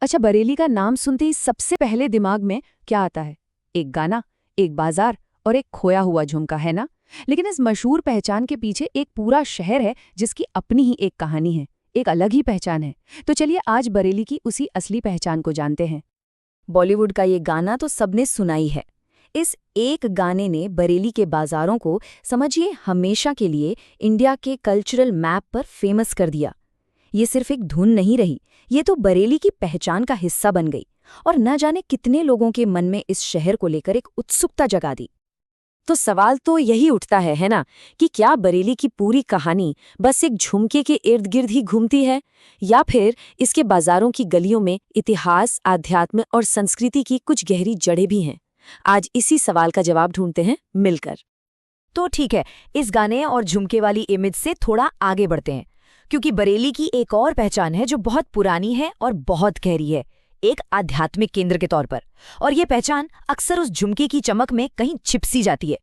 अच्छा, बरेली का नाम सुनते ही सबसे पहले दिमाग में क्या आता है? एक गाना, एक बाजार और एक खोया हुआ झुमका, है ना? लेकिन इस मशहूर पहचान के पीछे एक पूरा शहर है जिसकी अपनी ही एक कहानी है, एक अलग ही पहचान है। तो चलिए आज बरेली की उसी असली पहचान को जानते हैं। बॉलीवुड का ये गाना तो सबने सुना ही है। इस एक गाने ने बरेली के बाजारों को समझिए हमेशा के लिए इंडिया के कल्चरल मैप पर फेमस कर दिया। ये सिर्फ एक धुन नहीं रही, ये तो बरेली की पहचान का हिस्सा बन गई और न जाने कितने लोगों के मन में इस शहर को लेकर एक उत्सुकता जगा दी। तो सवाल तो यही उठता है ना, कि क्या बरेली की पूरी कहानी बस एक झुमके के इर्द गिर्द ही घूमती है, या फिर इसके बाजारों की गलियों में इतिहास, आध्यात्म और संस्कृति की कुछ गहरी जड़ें भी हैं। आज इसी सवाल का जवाब ढूंढते हैं मिलकर। तो ठीक है, इस गाने और झुमके वाली इमेज से थोड़ा आगे बढ़ते हैं, क्योंकि बरेली की एक और पहचान है जो बहुत पुरानी है और बहुत गहरी है, एक आध्यात्मिक केंद्र के तौर पर। और ये पहचान अक्सर उस झुमके की चमक में कहीं छिपसी जाती है।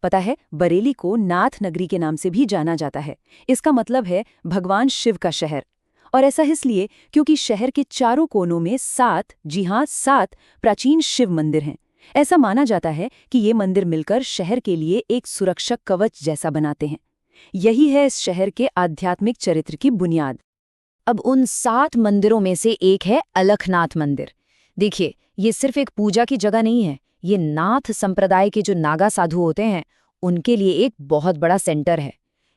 पता है, बरेली को नाथ नगरी के नाम से भी जाना जाता है। इसका मतलब है भगवान शिव का शहर। और ऐसा इसलिए क्योंकि शहर के चारों कोनों में 7, जी हाँ 7 प्राचीन शिव मंदिर हैं। ऐसा माना जाता है कि ये मंदिर मिलकर शहर के लिए एक सुरक्षक कवच जैसा बनाते हैं। यही है इस शहर के आध्यात्मिक चरित्र की बुनियाद। अब उन 7 मंदिरों में से एक है अलखनाथ मंदिर। देखिए, ये सिर्फ एक पूजा की जगह नहीं है, ये नाथ संप्रदाय के जो नागा साधु होते हैं उनके लिए एक बहुत बड़ा सेंटर है।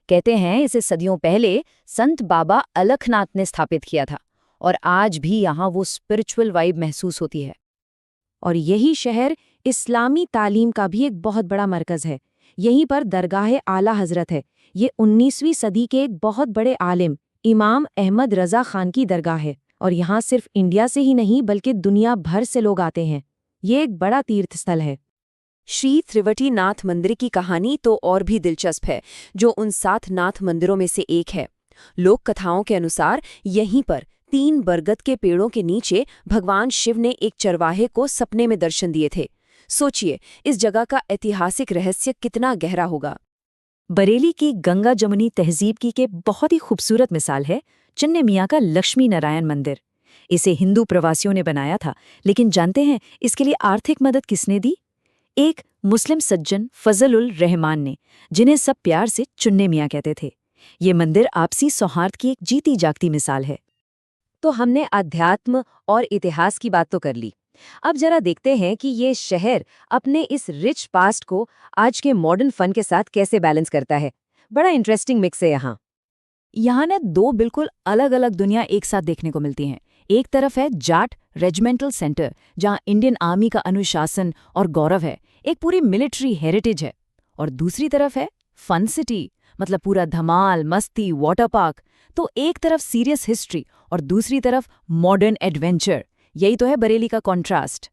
कहते हैं इसे सदियों पहले संत बाबा अलखनाथ ने स्थापित किया था और आज भी यहाँ वो स्पिरिचुअल वाइब महसूस होती है। और यही शहर इस्लामी तालीम का भी एक बहुत बड़ा मरकज है। यहीं पर दरगाह आला हजरत है। ये 19वीं सदी के एक बहुत बड़े आलिम इमाम अहमद रजा खान की दरगाह है और यहाँ सिर्फ इंडिया से ही नहीं बल्कि दुनिया भर से लोग आते हैं। ये एक बड़ा तीर्थ स्थल है। श्री त्रिवटी नाथ मंदिर की कहानी तो और भी दिलचस्प है, जो उन 7 नाथ मंदिरों में से एक है। लोक कथाओं के अनुसार यहीं पर 3 बरगद के पेड़ों के नीचे भगवान शिव ने एक चरवाहे को सपने में दर्शन दिए थे। सोचिए, इस जगह का ऐतिहासिक रहस्य कितना गहरा होगा। बरेली की गंगा जमुनी तहजीब की के बहुत ही खूबसूरत मिसाल है चन्ने मियाँ का लक्ष्मी नारायण मंदिर। इसे हिंदू प्रवासियों ने बनाया था, लेकिन जानते हैं इसके लिए आर्थिक मदद किसने दी? एक मुस्लिम सज्जन फजलुल रहमान ने, जिन्हें सब प्यार से चुन्ने मियाँ कहते थे। ये मंदिर आपसी सौहार्द की एक जीती जागती मिसाल है। तो हमने अध्यात्म और इतिहास की बात तो कर ली। अब जरा देखते हैं कि ये शहर अपने इस रिच पास्ट को आज के मॉडर्न फन के साथ कैसे बैलेंस करता है। बड़ा इंटरेस्टिंग मिक्स है यहाँ। यहाँ न 2 बिल्कुल अलग अलग दुनिया एक साथ देखने को मिलती हैं। एक तरफ है जाट रेजिमेंटल सेंटर, जहाँ इंडियन आर्मी का अनुशासन और गौरव है, एक पूरी मिलिट्री हेरिटेज है। और दूसरी तरफ है फन सिटी, मतलब पूरा धमाल, मस्ती, वाटर पार्क। तो एक तरफ सीरियस हिस्ट्री और दूसरी तरफ मॉडर्न एडवेंचर। यही तो है बरेली का कॉन्ट्रास्ट।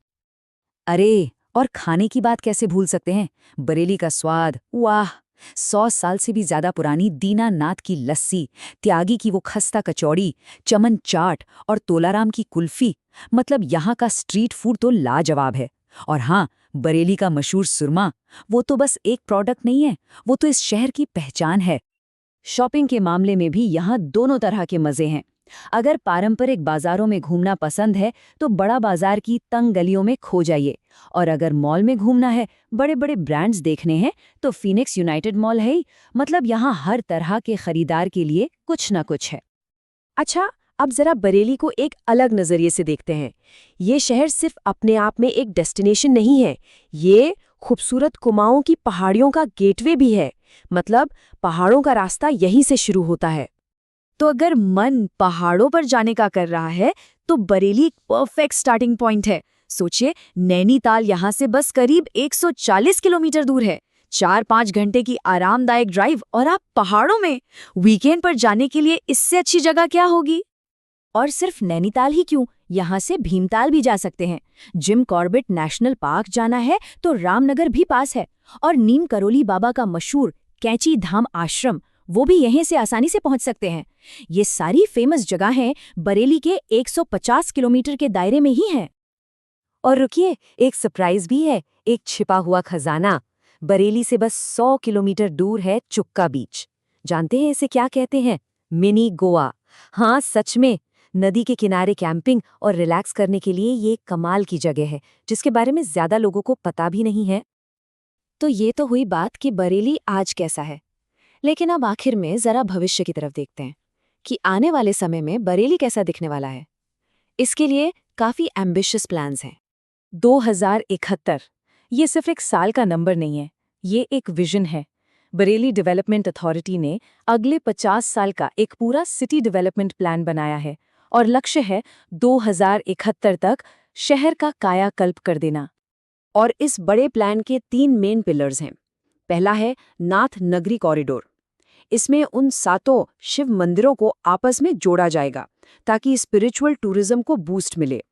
अरे, और खाने की बात कैसे भूल सकते हैं। बरेली का स्वाद, वाह! 100 साल से भी ज्यादा पुरानी दीनानाथ की लस्सी, त्यागी की वो खस्ता कचौड़ी, चमन चाट और तोलाराम की कुल्फी। मतलब यहाँ का स्ट्रीट फूड तो लाजवाब है। और हाँ, बरेली का मशहूर सुरमा, वो तो बस एक प्रोडक्ट नहीं है, वो तो इस शहर की पहचान है। शॉपिंग के मामले में भी यहाँ दोनों तरह के मजे हैं। अगर पारंपरिक बाजारों में घूमना पसंद है तो बड़ा बाजार की तंग गलियों में खो जाइए, और अगर मॉल में घूमना है, बड़े बड़े ब्रांड्स देखने हैं, तो फीनिक्स यूनाइटेड मॉल है ही। मतलब यहाँ हर तरह के खरीदार के लिए कुछ ना कुछ है। अच्छा, अब जरा बरेली को एक अलग नजरिए से देखते हैं। ये शहर सिर्फ अपने आप में एक डेस्टिनेशन नहीं है, ये खूबसूरत कुमाऊं की पहाड़ियों का गेटवे भी है। मतलब पहाड़ों का रास्ता यहीं से शुरू होता है। तो अगर मन पहाड़ों पर जाने का कर रहा है तो बरेली एक परफेक्ट स्टार्टिंग पॉइंट है। सोचिए, नैनीताल यहाँ से बस करीब 140 किलोमीटर दूर है। 4-5 घंटे की आरामदायक ड्राइव और आप पहाड़ों में। वीकेंड पर जाने के लिए इससे अच्छी जगह क्या होगी। और सिर्फ नैनीताल ही क्यों, यहाँ से भीमताल भी जा सकते हैं। जिम कॉर्बेट नेशनल पार्क जाना है तो रामनगर भी पास है। और नीम करोली बाबा का मशहूर कैंची धाम आश्रम, वो भी यहीं से आसानी से पहुंच सकते हैं। ये सारी फेमस जगहें बरेली के 150 किलोमीटर के दायरे में ही हैं। और रुकिए, एक सरप्राइज भी है, एक छिपा हुआ खजाना। बरेली से बस 100 किलोमीटर दूर है चुक्का बीच। जानते हैं इसे क्या कहते हैं? मिनी गोवा। हाँ, सच में। नदी के किनारे कैंपिंग और रिलैक्स करने के लिए ये एक कमाल की जगह है, जिसके बारे में ज्यादा लोगों को पता भी नहीं है। तो ये तो हुई बात कि बरेली आज कैसा है। लेकिन अब आखिर में जरा भविष्य की तरफ देखते हैं कि आने वाले समय में बरेली कैसा दिखने वाला है। इसके लिए काफी एम्बिशियस प्लान्स हैं। 2071 ये सिर्फ एक साल का नंबर नहीं है, ये एक विजन है। बरेली डेवलपमेंट अथॉरिटी ने अगले 50 साल का एक पूरा सिटी डेवलपमेंट प्लान बनाया है और लक्ष्य है 2071 तक शहर का कायाकल्प कर देना। और इस बड़े प्लान के 3 मेन पिलर्स हैं। पहला है नाथ नगरी कॉरिडोर। इसमें उन 7 शिव मंदिरों को आपस में जोड़ा जाएगा ताकि स्पिरिचुअल टूरिज्म को बूस्ट मिले।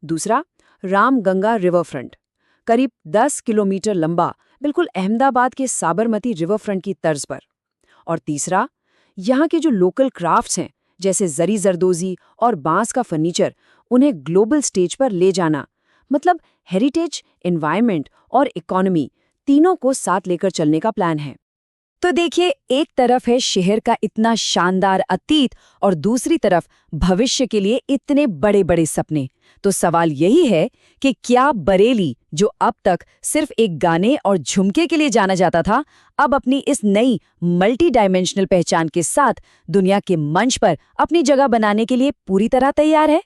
दूसरा, राम गंगा रिवर फ्रंट, करीब 10 किलोमीटर लंबा, बिल्कुल अहमदाबाद के साबरमती रिवर फ्रंट की तर्ज पर। और तीसरा, यहाँ के जो लोकल क्राफ्ट्स हैं जैसे जरी जरदोजी और बांस का फर्नीचर, उन्हें ग्लोबल स्टेज पर ले जाना। मतलब हेरिटेज, एनवायरनमेंट और इकोनॉमी तीनों को साथ लेकर चलने का प्लान है। तो देखिए, एक तरफ है शहर का इतना शानदार अतीत और दूसरी तरफ भविष्य के लिए इतने बड़े बड़े सपने। तो सवाल यही है कि क्या बरेली, जो अब तक सिर्फ एक गाने और झुमके के लिए जाना जाता था, अब अपनी इस नई मल्टी डायमेंशनल पहचान के साथ दुनिया के मंच पर अपनी जगह बनाने के लिए पूरी तरह तैयार है?